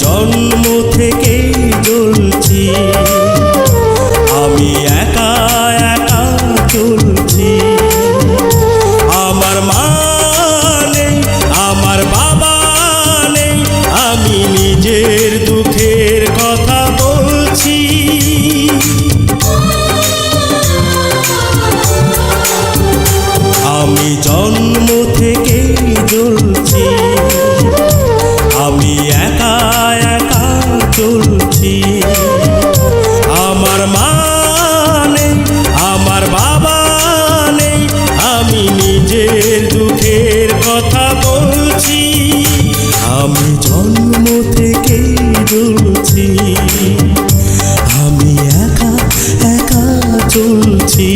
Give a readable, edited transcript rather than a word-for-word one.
জন্ম থেকে জ্বলছি, আমি একা একা চলছি। আমার মা নেই, আমার বাবা নেই, আমি নিজের দুঃখের কথা বলছি। আমি জন্ম থেকে জ্বলছি, আমি একা একা চলছি। আমার মা নেই, আমার বাবা নেই, আমি নিজের দুঃখের কথা বলছি। আমি জন্ম থেকে জ্বলছি, আমি একা একা চলছি।